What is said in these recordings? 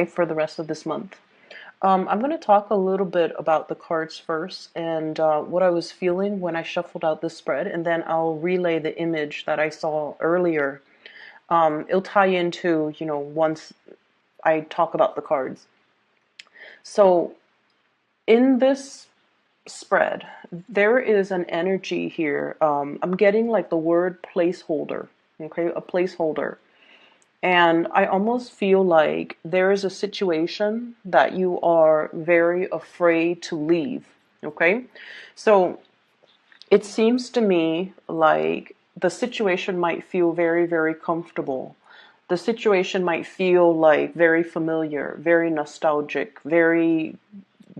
for the rest of this month. I'm going to talk a little bit about the cards first and what I was feeling when I shuffled out the spread, and then I'll relay the image that I saw earlier. It'll tie into, once I talk about the cards. So in this spread, there is an energy here. I'm getting like the word placeholder, okay, a placeholder. And I almost feel like there is a situation that you are very afraid to leave. Okay. So it seems to me like the situation might feel very, very comfortable. The situation might feel like very familiar, very nostalgic, very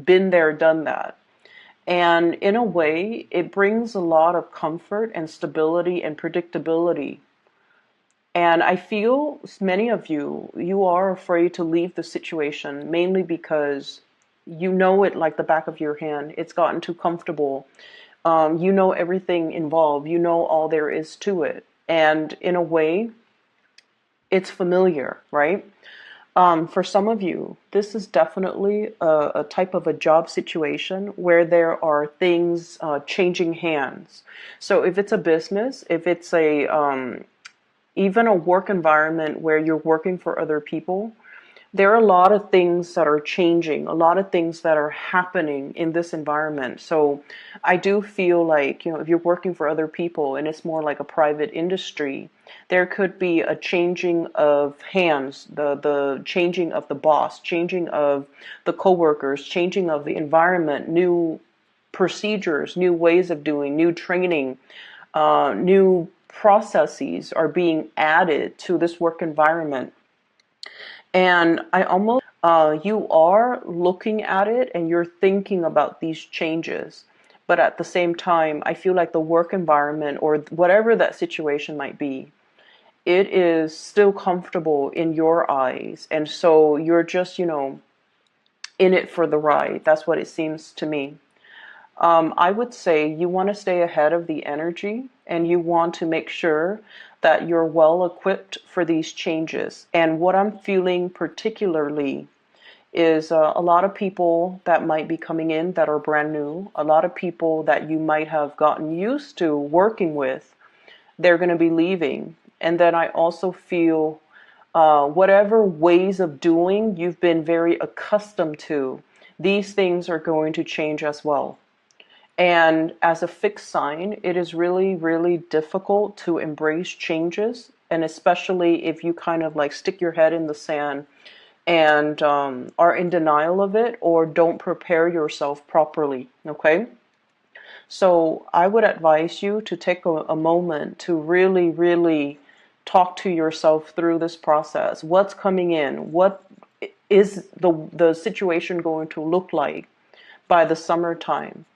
been there, done that. And in a way, it brings a lot of comfort and stability and predictability. And I feel many of you are afraid to leave the situation, mainly because you know it like the back of your hand. It's gotten too comfortable. You know everything involved. You know all there is to it. And in a way, it's familiar, right? For some of you, this is definitely a type of a job situation where there are things changing hands. So if it's a business, if it's a even a work environment where you're working for other people, there are a lot of things that are changing, a lot of things that are happening in this environment. So I do feel like, if you're working for other people and it's more like a private industry, there could be a changing of hands, the changing of the boss, changing of the coworkers, changing of the environment, new procedures, new ways of doing, new training, new processes are being added to this work environment. And I almost, you are looking at it and you're thinking about these changes. But at the same time, I feel like the work environment or whatever that situation might be, it is still comfortable in your eyes. And so you're just, in it for the ride. That's what it seems to me. I would say you want to stay ahead of the energy and you want to make sure that you're well equipped for these changes. And what I'm feeling particularly is a lot of people that might be coming in that are brand new, a lot of people that you might have gotten used to working with, they're going to be leaving. And then I also feel whatever ways of doing you've been very accustomed to, these things are going to change as well. And as a fixed sign, it is really, really difficult to embrace changes. And especially if you kind of like stick your head in the sand and are in denial of it or don't prepare yourself properly. Okay. So I would advise you to take a moment to really, really talk to yourself through this process. What's coming in? What is the situation going to look like by the summertime?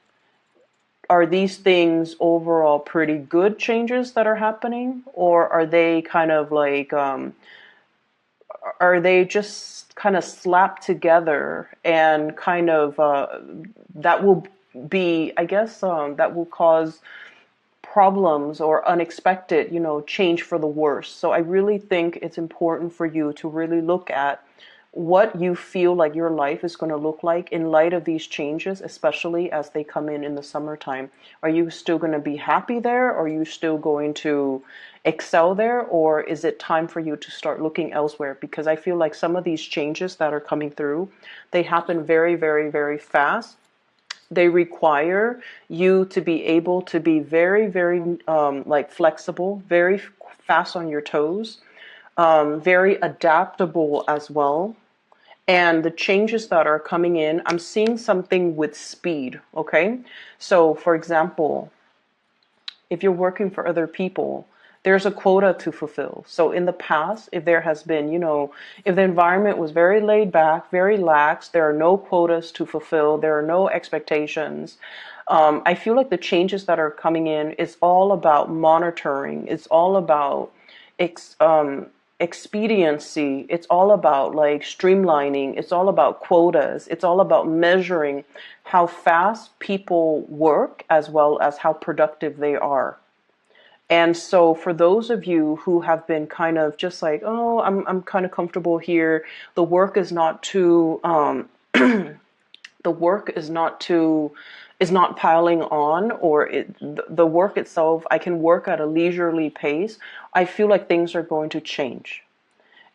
Are these things overall pretty good changes that are happening, or are they kind of like are they just kind of slapped together and kind of that will be, I guess, that will cause problems or unexpected, change for the worse. So I really think it's important for you to really look at what you feel like your life is going to look like in light of these changes, especially as they come in the summertime. Are you still going to be happy there? Are you still going to excel there? Or is it time for you to start looking elsewhere? Because I feel like some of these changes that are coming through, they happen very, very, very fast. They require you to be able to be very, very like flexible, very fast on your toes, very adaptable as well. And the changes that are coming in, I'm seeing something with speed, okay? So, for example, if you're working for other people, there's a quota to fulfill. So in the past, if there has been, if the environment was very laid back, very lax, there are no quotas to fulfill, there are no expectations. I feel like the changes that are coming in is all about monitoring. It's all about expediency. It's all about like streamlining. It's all about quotas. It's all about measuring how fast people work as well as how productive they are. And so for those of you who have been kind of just like, oh, I'm kind of comfortable here, the work is not too the work is not piling on, or the work itself, I can work at a leisurely pace. I feel like things are going to change.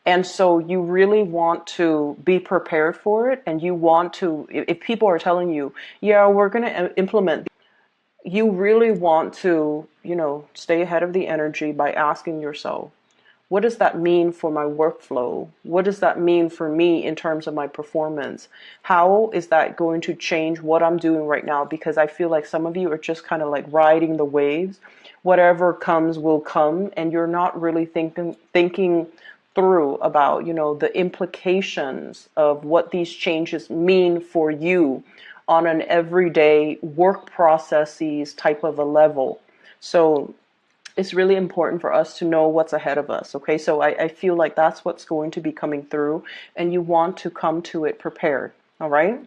And so you really want to be prepared for it, and you want to, if people are telling you, yeah, we're going to implement, you really want to, stay ahead of the energy by asking yourself, what does that mean for my workflow? What does that mean for me in terms of my performance? How is that going to change what I'm doing right now? Because I feel like some of you are just kind of like riding the waves. Whatever comes will come, and you're not really thinking through about, the implications of what these changes mean for you on an everyday work processes type of a level. So it's really important for us to know what's ahead of us. Okay, so I feel like that's what's going to be coming through, and you want to come to it prepared. All right.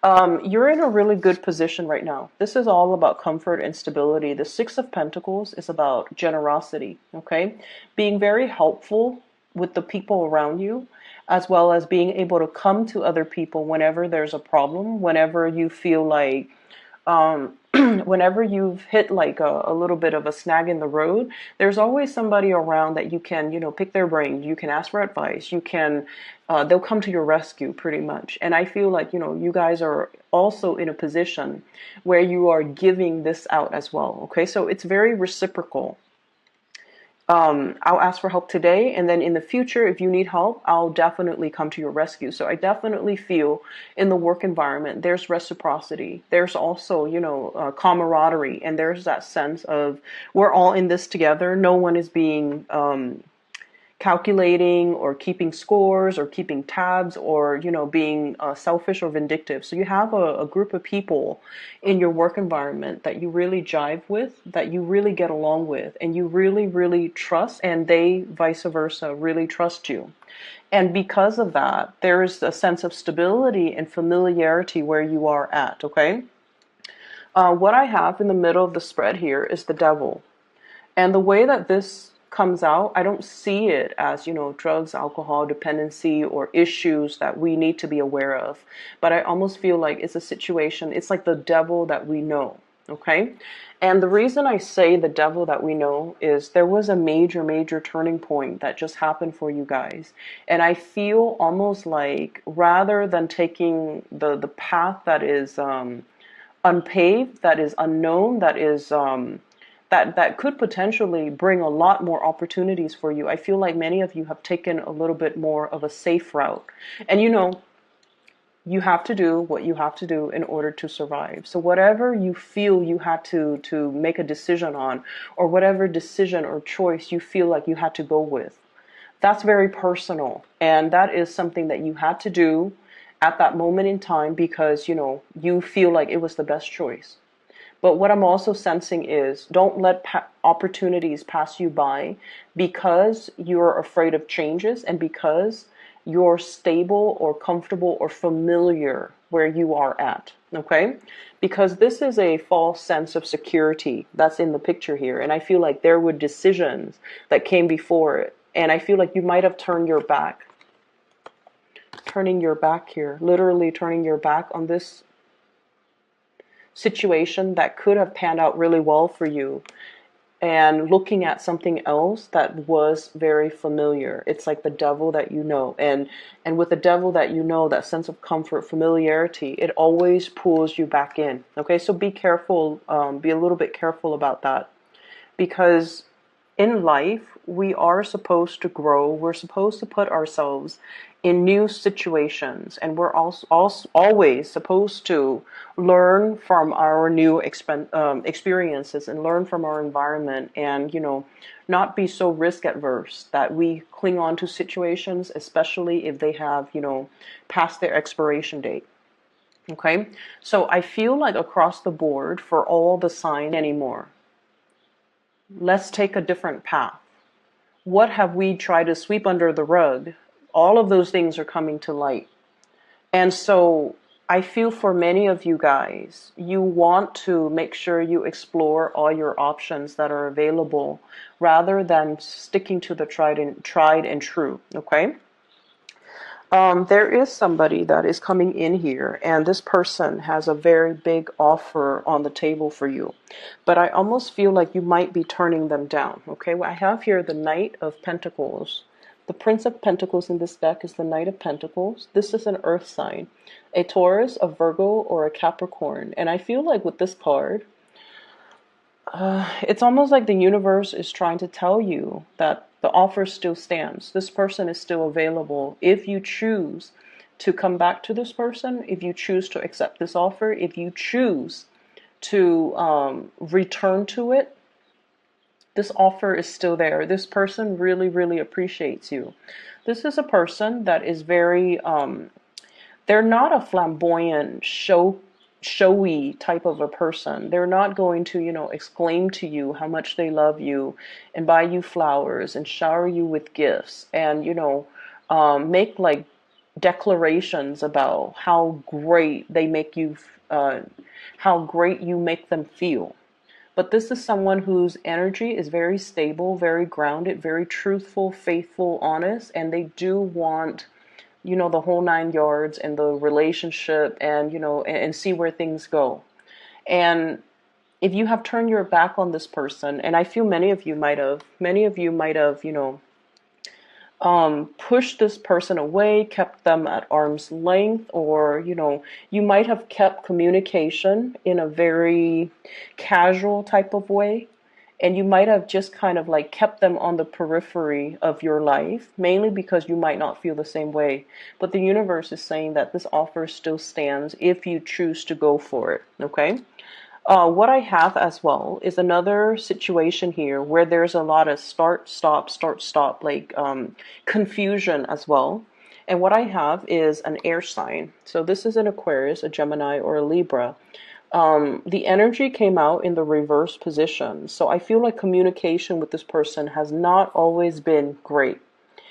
You're in a really good position right now. This is all about comfort and stability. The Six of Pentacles is about generosity. Okay, being very helpful with the people around you, as well as being able to come to other people whenever there's a problem, whenever you feel like whenever you've hit like a little bit of a snag in the road, there's always somebody around that you can, pick their brain. You can ask for advice. You can, they'll come to your rescue pretty much. And I feel like, you guys are also in a position where you are giving this out as well. Okay, so it's very reciprocal. I'll ask for help today, and then in the future, if you need help, I'll definitely come to your rescue. So I definitely feel in the work environment, there's reciprocity. There's also, camaraderie, and there's that sense of we're all in this together. No one is being calculating or keeping scores or keeping tabs or being selfish or vindictive. So you have a group of people in your work environment that you really jive with, that you really get along with, and you really trust, and they vice versa really trust you. And because of that, there is a sense of stability and familiarity where you are at. Okay, what I have in the middle of the spread here is the Devil. And the way that this comes out, I don't see it as, drugs, alcohol, dependency, or issues that we need to be aware of. But I almost feel like it's a situation, it's like the devil that we know. Okay. And the reason I say the devil that we know is there was a major turning point that just happened for you guys. And I feel almost like rather than taking the path that is unpaved, that is unknown, that is that could potentially bring a lot more opportunities for you. I feel like many of you have taken a little bit more of a safe route. And you have to do what you have to do in order to survive. So whatever you feel you had to make a decision on, or whatever decision or choice you feel like you had to go with, that's very personal. And that is something that you had to do at that moment in time because, you feel like it was the best choice. But what I'm also sensing is don't let opportunities pass you by because you're afraid of changes and because you're stable or comfortable or familiar where you are at. Okay? Because this is a false sense of security that's in the picture here. And I feel like there were decisions that came before it. And I feel like you might have turned your back. Turning your back here. Literally turning your back on this situation that could have panned out really well for you and looking at something else that was very familiar. It's like the devil that you know, and with the devil that you know, that sense of comfort, familiarity, it always pulls you back in. Okay, so be careful, be a little bit careful about that, because in life we are supposed to grow. We're supposed to put ourselves in new situations, and we're also always supposed to learn from our new experiences and learn from our environment, and not be so risk adverse that we cling on to situations, especially if they have passed their expiration date. Okay, so I feel like across the board for all the signs anymore, let's take a different path. What have we tried to sweep under the rug? All of those things are coming to light. And so I feel for many of you guys, you want to make sure you explore all your options that are available rather than sticking to the tried and true. Okay. There is somebody that is coming in here, and this person has a very big offer on the table for you. But I almost feel like you might be turning them down. Okay, well, I have here the Knight of Pentacles. The Prince of Pentacles in this deck is the Knight of Pentacles. This is an earth sign, a Taurus, a Virgo, or a Capricorn. And I feel like with this card, it's almost like the universe is trying to tell you that the offer still stands. This person is still available. If you choose to come back to this person, if you choose to accept this offer, if you choose to return to it, this offer is still there. This person really, really appreciates you. This is a person that is very, they're not a flamboyant, showy type of a person. They're not going to, exclaim to you how much they love you and buy you flowers and shower you with gifts and, make like declarations about how great they make you, how great you make them feel. But this is someone whose energy is very stable, very grounded, very truthful, faithful, honest, and they do want, the whole 9 yards and the relationship and, and see where things go. And if you have turned your back on this person, and I feel many of you might have, pushed this person away, kept them at arm's length, or, you might have kept communication in a very casual type of way. And you might have just kind of like kept them on the periphery of your life, mainly because you might not feel the same way. But the universe is saying that this offer still stands if you choose to go for it. Okay. What I have as well is another situation here where there's a lot of start, stop, like confusion as well. And what I have is an air sign. So this is an Aquarius, a Gemini, or a Libra. The energy came out in the reverse position. So I feel like communication with this person has not always been great.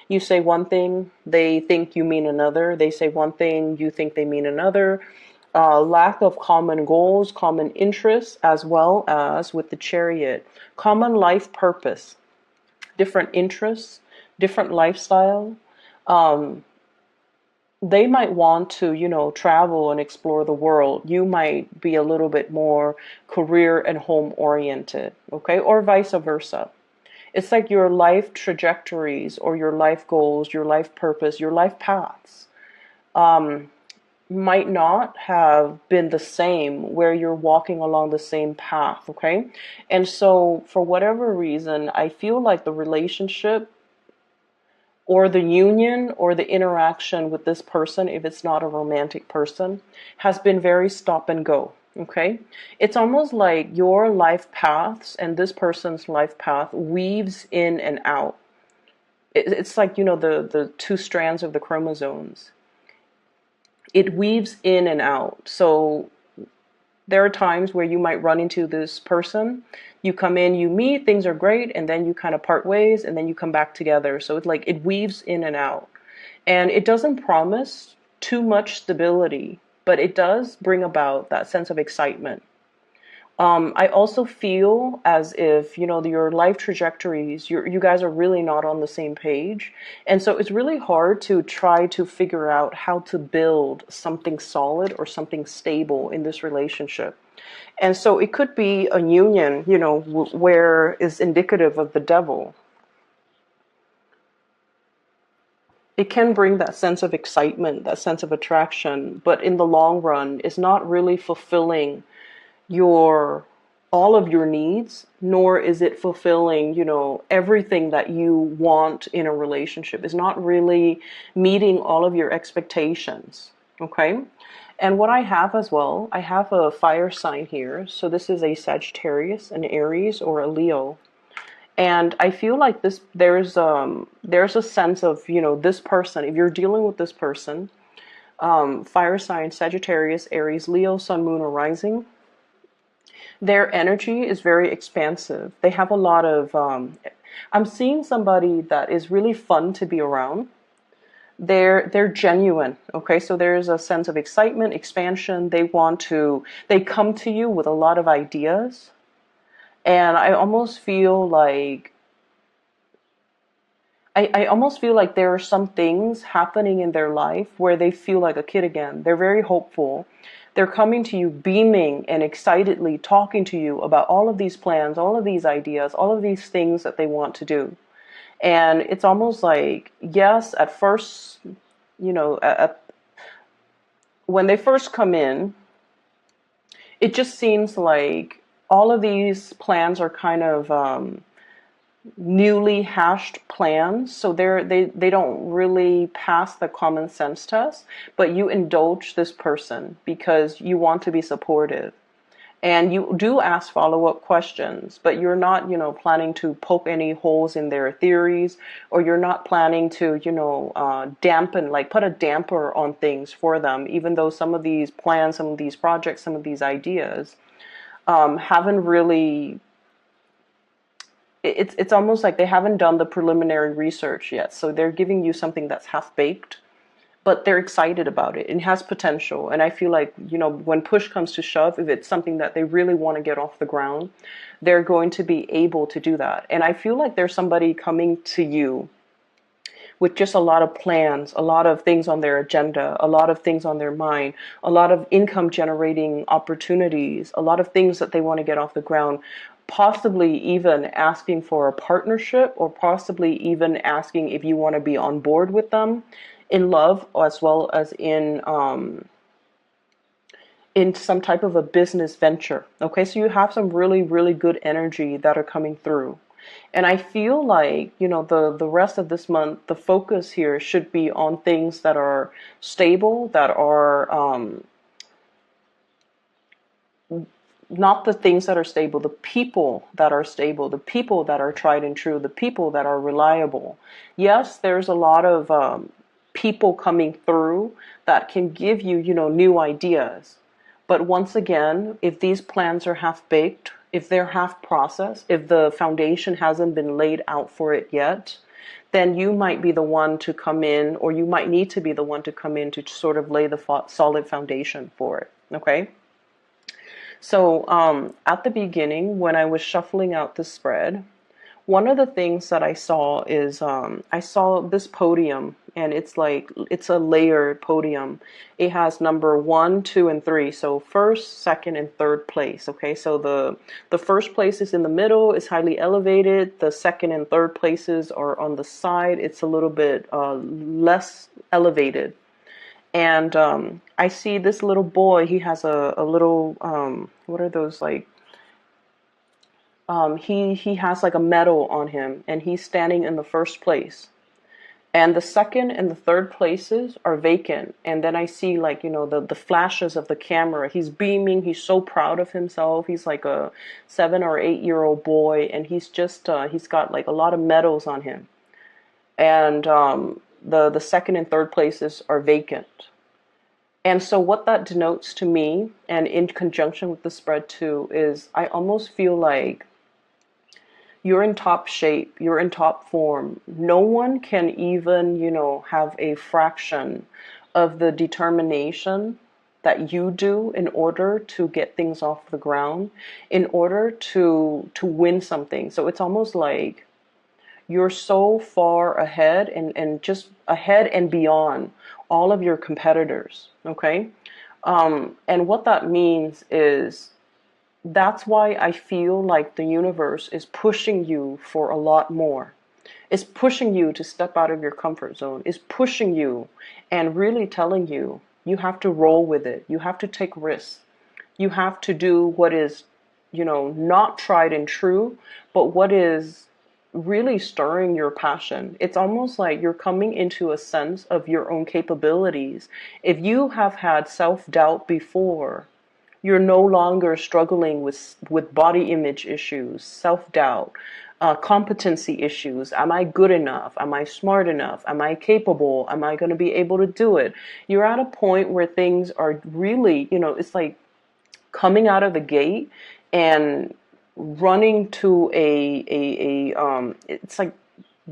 You say one thing, they think you mean another. They say one thing, you think they mean another. Lack of common goals, common interests, as well as with the Chariot, common life purpose, different interests, different lifestyle. They might want to, travel and explore the world. You might be a little bit more career and home oriented, okay? Or vice versa. It's like your life trajectories or your life goals, your life purpose, your life paths might not have been the same where you're walking along the same path, okay? And so for whatever reason, I feel like the relationship or the union or the interaction with this person, if it's not a romantic person, has been very stop and go. Okay, it's almost like your life paths and this person's life path weaves in and out. It's like, the two strands of the chromosomes. It weaves in and out. So there are times where you might run into this person. You come in, you meet, things are great, and then you kind of part ways, and then you come back together. So it's like it weaves in and out. And it doesn't promise too much stability, but it does bring about that sense of excitement. I also feel as if, your life trajectories, you guys are really not on the same page. And so it's really hard to try to figure out how to build something solid or something stable in this relationship. And so it could be a union, where is indicative of the devil. It can bring that sense of excitement, that sense of attraction, but in the long run, it's not really fulfilling your all of your needs, nor is it fulfilling, everything that you want in a relationship. It's not really meeting all of your expectations. Okay. And what I have as well, I have a fire sign here. So this is a Sagittarius, an Aries, or a Leo. And I feel like there's a sense of, this person, if you're dealing with this person, fire sign, Sagittarius, Aries, Leo, Sun, Moon, or Rising, their energy is very expansive. They have a lot of, I'm seeing somebody that is really fun to be around. they're genuine. Okay, so there's a sense of excitement, expansion. They come to you with a lot of ideas, and I almost feel like there are some things happening in their life where they feel like a kid again. They're very hopeful. They're coming to you beaming and excitedly talking to you about all of these plans, all of these ideas, all of these things that they want to do. And it's almost like, yes, at first, when they first come in, it just seems like all of these plans are kind of newly hashed plans, so they don't really pass the common sense test, but you indulge this person because you want to be supportive. And you do ask follow-up questions, but you're not, planning to poke any holes in their theories, or you're not planning to, dampen, like put a damper on things for them, even though some of these plans, some of these projects, some of these ideas haven't really, it's almost like they haven't done the preliminary research yet. So they're giving you something that's half-baked, but they're excited about it. It has potential. And I feel like, when push comes to shove, if it's something that they really want to get off the ground, they're going to be able to do that. And I feel like there's somebody coming to you with just a lot of plans, a lot of things on their agenda, a lot of things on their mind, a lot of income generating opportunities, a lot of things that they want to get off the ground, possibly even asking for a partnership, or possibly even asking if you want to be on board with them in love, as well as in some type of a business venture. Okay, so you have some really, really good energy that are coming through. And I feel like, the rest of this month, the focus here should be on things that are stable, that are not the things that are stable, the people that are stable, the people that are tried and true, the people that are reliable. Yes, there's a lot of people coming through that can give you, new ideas. But once again, if these plans are half baked, if they're half processed, if the foundation hasn't been laid out for it yet, then you might be the one to come in, or you might need to be the one to come in to sort of lay the solid foundation for it. Okay? So at the beginning, when I was shuffling out the spread, one of the things that I saw is I saw this podium, and it's a layered podium. It has number 1, 2, and 3. So first, second, and third place. Okay, so the first place is in the middle, is highly elevated. The second and third places are on the side. It's a little bit less elevated. And I see this little boy. He has a little what are those, like? He has like a medal on him, and he's standing in the first place. And the second and the third places are vacant. And then I see, like, the flashes of the camera. He's beaming. He's so proud of himself. He's like a 7 or 8 year old boy, and he's got like a lot of medals on him. And the second and third places are vacant. And so what that denotes to me, and in conjunction with the spread too, is I almost feel like you're in top shape, you're in top form. No one can even, have a fraction of the determination that you do in order to get things off the ground, in order to win something. So it's almost like you're so far ahead, and just ahead and beyond all of your competitors. Okay? And what that means is, that's why I feel like the universe is pushing you for a lot more. It's pushing you to step out of your comfort zone. It's pushing you and really telling you, you have to roll with it. You have to take risks. You have to do what is, not tried and true, but what is really stirring your passion. It's almost like you're coming into a sense of your own capabilities. If you have had self-doubt before, you're no longer struggling with body image issues, self-doubt, competency issues. Am I good enough? Am I smart enough? Am I capable? Am I going to be able to do it? You're at a point where things are really, it's like coming out of the gate and running to it's like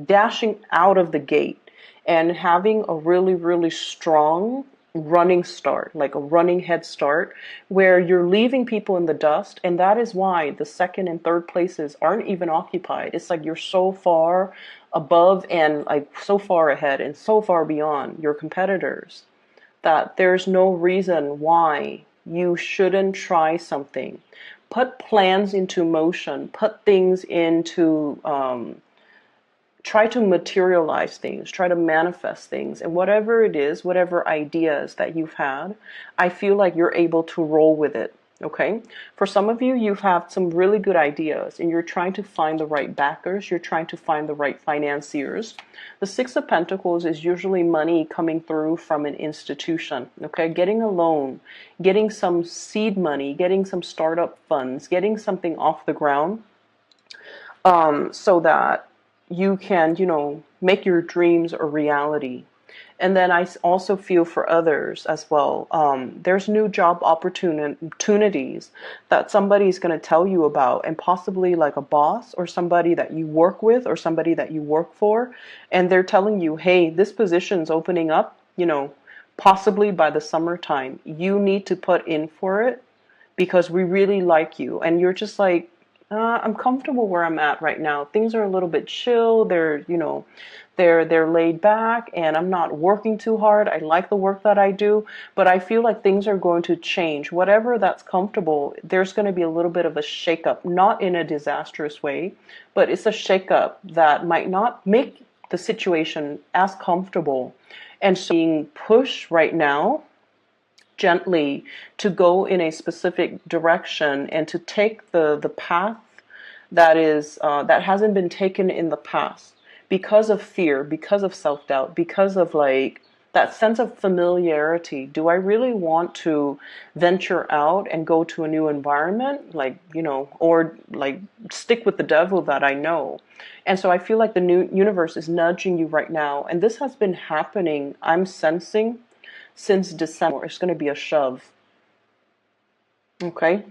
dashing out of the gate and having a really, really strong running start, like a running head start, where you're leaving people in the dust. And that is why the second and third places aren't even occupied. It's like you're so far above and like so far ahead and so far beyond your competitors that there's no reason why you shouldn't try something. Put plans into motion, put things into try to materialize things, try to manifest things, and whatever it is, whatever ideas that you've had, I feel like you're able to roll with it. Okay. For some of you, you've had some really good ideas and you're trying to find the right backers. You're trying to find the right financiers. The Six of Pentacles is usually money coming through from an institution. Okay. Getting a loan, getting some seed money, getting some startup funds, getting something off the ground, so that you can, make your dreams a reality. And then I also feel for others as well. There's new job opportunities that somebody's going to tell you about, and possibly like a boss or somebody that you work with or somebody that you work for. And they're telling you, hey, this position's opening up, possibly by the summertime. You need to put in for it because we really like you. And you're just like, I'm comfortable where I'm at right now. Things are a little bit chill. They're laid back, and I'm not working too hard. I like the work that I do, but I feel like things are going to change. Whatever that's comfortable, there's going to be a little bit of a shakeup, not in a disastrous way, but it's a shakeup that might not make the situation as comfortable. And so being pushed right now gently to go in a specific direction and to take the path that is that hasn't been taken in the past because of fear, because of self-doubt, because of like that sense of familiarity. Do I really want to venture out and go to a new environment, or like stick with the devil that I know? And so I feel like the new universe is nudging you right now, and this has been happening, I'm sensing, since December. It's going to be a shove. Okay?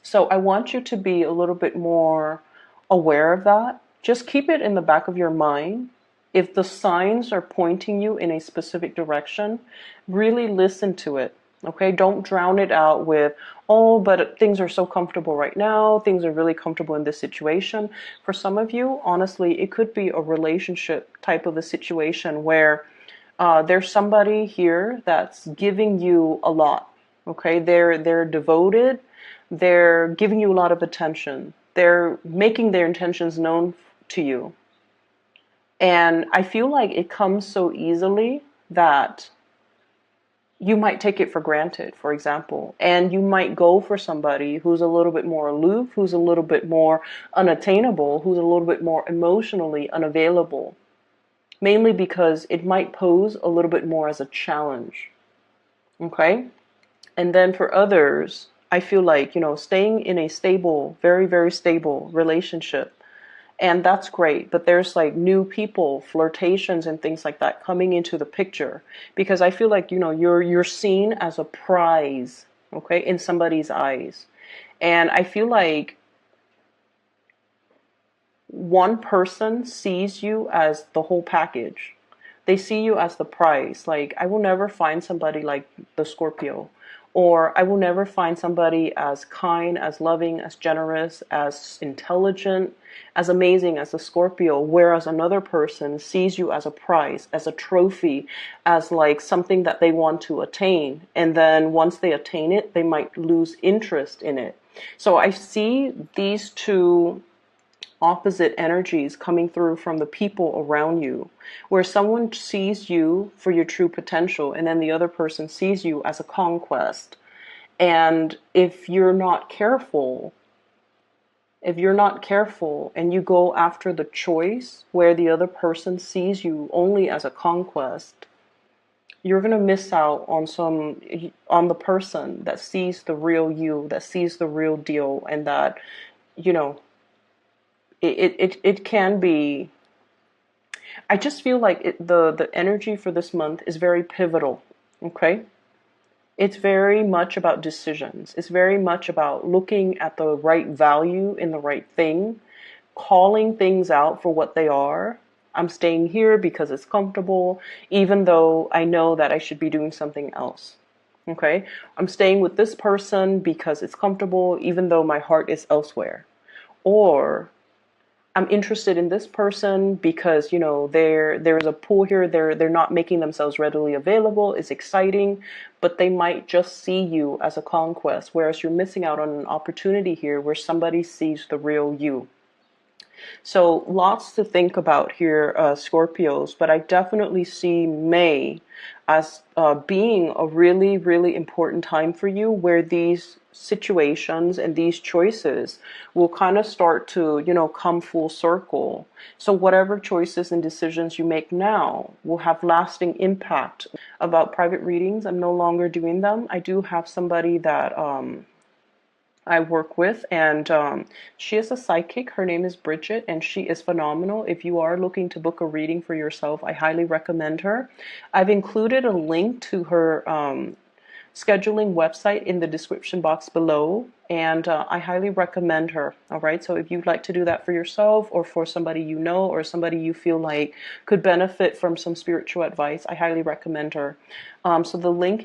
So I want you to be a little bit more aware of that. Just keep it in the back of your mind. If the signs are pointing you in a specific direction, really listen to it. Okay? Don't drown it out with, oh, but things are so comfortable right now. Things are really comfortable in this situation. For some of you, honestly, it could be a relationship type of a situation where there's somebody here that's giving you a lot. Okay, they're devoted. They're giving you a lot of attention. They're making their intentions known to you. And I feel like it comes so easily that you might take it for granted, for example. And you might go for somebody who's a little bit more aloof, who's a little bit more unattainable, who's a little bit more emotionally unavailable. Mainly because it might pose a little bit more as a challenge. Okay? And then for others, I feel like, staying in a stable, very, very stable relationship. And that's great. But there's like new people, flirtations and things like that coming into the picture. Because I feel like, you're seen as a prize, okay, in somebody's eyes. And I feel like one person sees you as the whole package. They see you as the prize. Like, I will never find somebody like the Scorpio. Or I will never find somebody as kind, as loving, as generous, as intelligent, as amazing as the Scorpio. Whereas another person sees you as a prize, as a trophy, as like something that they want to attain. And then once they attain it, they might lose interest in it. So I see these two opposite energies coming through from the people around you, where someone sees you for your true potential and then the other person sees you as a conquest. And if you're not careful and you go after the choice where the other person sees you only as a conquest, you're going to miss out on the person that sees the real you, that sees the real deal, and that, it can be. I just feel like the energy for this month is very pivotal. Okay, it's very much about decisions. It's very much about looking at the right value in the right thing, calling things out for what they are. I'm staying here because it's comfortable, even though I know that I should be doing something else. Okay, I'm staying with this person because it's comfortable, even though my heart is elsewhere. Or I'm interested in this person because, you know, there's a pool here. They're not making themselves readily available. It's exciting, but they might just see you as a conquest, whereas you're missing out on an opportunity here where somebody sees the real you. So lots to think about here, Scorpios, but I definitely see May as being a really, really important time for you, where these situations and these choices will kind of start to, you know, come full circle. So whatever choices and decisions you make now will have lasting impact. About private readings, I'm no longer doing them. I do have somebody that I work with, and she is a psychic. Her name is Bridget, and she is phenomenal. If you are looking to book a reading for yourself, I highly recommend her. I've included a link to her scheduling website in the description box below, and I highly recommend her. All right, so if you'd like to do that for yourself or for somebody you know or somebody you feel like could benefit from some spiritual advice, I highly recommend her. So the link